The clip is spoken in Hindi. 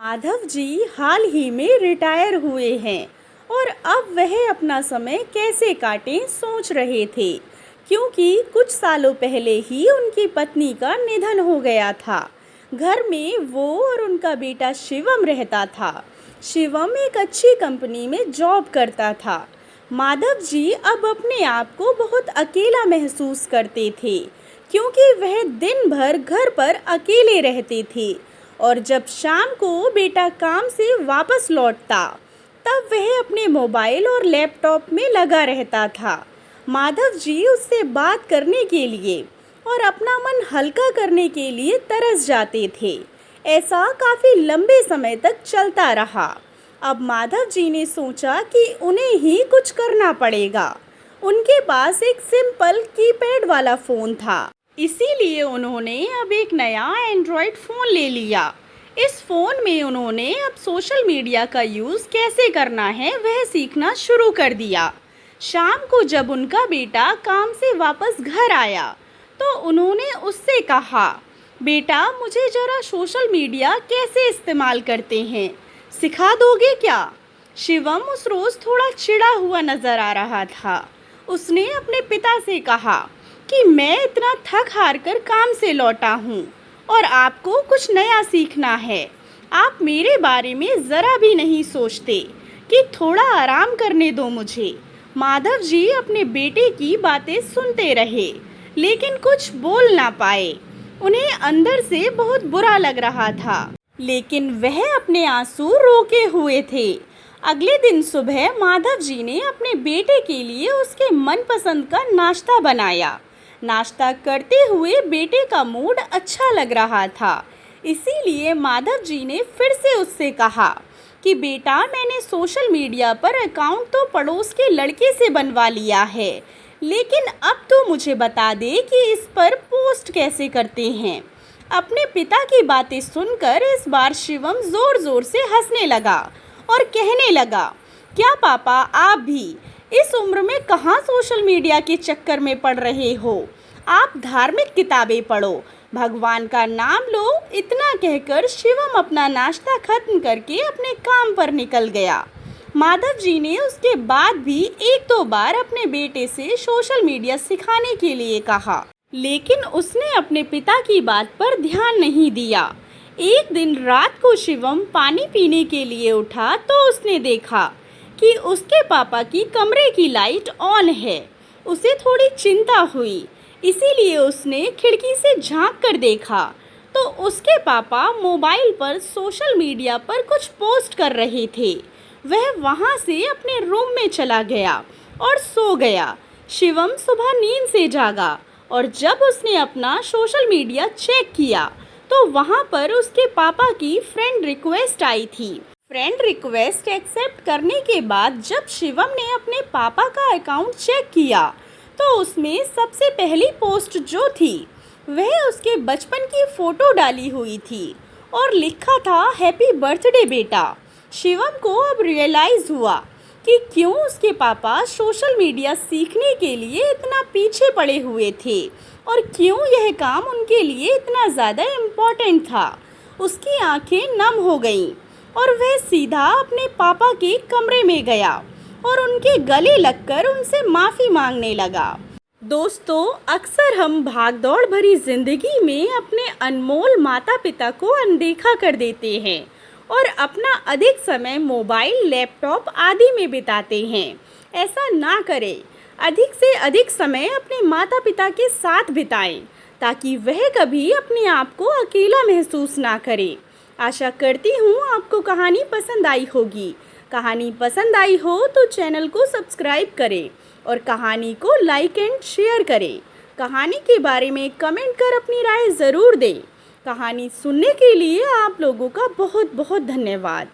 माधव जी हाल ही में रिटायर हुए हैं और अब वह अपना समय कैसे काटें सोच रहे थे, क्योंकि कुछ सालों पहले ही उनकी पत्नी का निधन हो गया था। घर में वो और उनका बेटा शिवम रहता था। शिवम एक अच्छी कंपनी में जॉब करता था। माधव जी अब अपने आप को बहुत अकेला महसूस करते थे, क्योंकि वह दिन भर घर पर अकेले रहते थे और जब शाम को बेटा काम से वापस लौटता तब वह अपने मोबाइल और लैपटॉप में लगा रहता था। माधव जी उससे बात करने के लिए और अपना मन हल्का करने के लिए तरस जाते थे। ऐसा काफ़ी लंबे समय तक चलता रहा। अब माधव जी ने सोचा कि उन्हें ही कुछ करना पड़ेगा। उनके पास एक सिंपल कीपैड वाला फ़ोन था, इसीलिए उन्होंने अब एक नया एंड्रॉयड फ़ोन ले लिया। इस फ़ोन में उन्होंने अब सोशल मीडिया का यूज़ कैसे करना है वह सीखना शुरू कर दिया। शाम को जब उनका बेटा काम से वापस घर आया तो उन्होंने उससे कहा, बेटा मुझे ज़रा सोशल मीडिया कैसे इस्तेमाल करते हैं, सिखा दोगे क्या? शिवम उस रोज़ थोड़ा चिढ़ा हुआ नज़र आ रहा था। उसने अपने पिता से कहा कि मैं इतना थक हार कर काम से लौटा हूँ और आपको कुछ नया सीखना है। आप मेरे बारे में ज़रा भी नहीं सोचते कि थोड़ा आराम करने दो मुझे। माधव जी अपने बेटे की बातें सुनते रहे, लेकिन कुछ बोल ना पाए। उन्हें अंदर से बहुत बुरा लग रहा था, लेकिन वह अपने आंसू रोके हुए थे। अगले दिन सुबह माधव जी ने अपने बेटे के लिए उसके मनपसंद का नाश्ता बनाया। नाश्ता करते हुए बेटे का मूड अच्छा लग रहा था, इसीलिए माधव जी ने फिर से उससे कहा कि बेटा मैंने सोशल मीडिया पर अकाउंट तो पड़ोस के लड़के से बनवा लिया है, लेकिन अब तो मुझे बता दे कि इस पर पोस्ट कैसे करते हैं। अपने पिता की बातें सुनकर इस बार शिवम ज़ोर ज़ोर से हंसने लगा और कहने लगा, क्या पापा आप भी इस उम्र में कहाँ सोशल मीडिया के चक्कर में पड़ रहे हो? आप धार्मिक किताबें पढ़ो, भगवान का नाम लो। इतना कहकर शिवम अपना नाश्ता खत्म करके अपने काम पर निकल गया। माधव जी ने उसके बाद भी एक दो बार अपने बेटे से सोशल मीडिया सिखाने के लिए कहा, लेकिन उसने अपने पिता की बात पर ध्यान नहीं दिया। एक दिन रात को शिवम पानी पीने के लिए उठा तो उसने देखा कि उसके पापा की कमरे की लाइट ऑन है। उसे थोड़ी चिंता हुई, इसीलिए उसने खिड़की से झांक कर देखा तो उसके पापा मोबाइल पर सोशल मीडिया पर कुछ पोस्ट कर रहे थे। वह वहां से अपने रूम में चला गया और सो गया। शिवम सुबह नींद से जागा और जब उसने अपना सोशल मीडिया चेक किया तो वहां पर उसके पापा की फ्रेंड रिक्वेस्ट आई थी। फ्रेंड रिक्वेस्ट एक्सेप्ट करने के बाद जब शिवम ने अपने पापा का अकाउंट चेक किया तो उसमें सबसे पहली पोस्ट जो थी वह उसके बचपन की फ़ोटो डाली हुई थी और लिखा था, हैप्पी बर्थडे बेटा। शिवम को अब रियलाइज़ हुआ कि क्यों उसके पापा सोशल मीडिया सीखने के लिए इतना पीछे पड़े हुए थे और क्यों यह काम उनके लिए इतना ज़्यादा इम्पोर्टेंट था। उसकी आंखें नम हो गईं और वह सीधा अपने पापा के कमरे में गया और उनके गले लगकर उनसे माफ़ी मांगने लगा। दोस्तों, अक्सर हम भागदौड़ भरी ज़िंदगी में अपने अनमोल माता पिता को अनदेखा कर देते हैं और अपना अधिक समय मोबाइल, लैपटॉप आदि में बिताते हैं। ऐसा ना करें। अधिक से अधिक समय अपने माता पिता के साथ बिताएं ताकि वह कभी अपने आप को अकेला महसूस ना करें। आशा करती हूँ आपको कहानी पसंद आई होगी। कहानी पसंद आई हो तो चैनल को सब्सक्राइब करें और कहानी को लाइक एंड शेयर करें। कहानी के बारे में कमेंट कर अपनी राय ज़रूर दें। कहानी सुनने के लिए आप लोगों का बहुत बहुत धन्यवाद।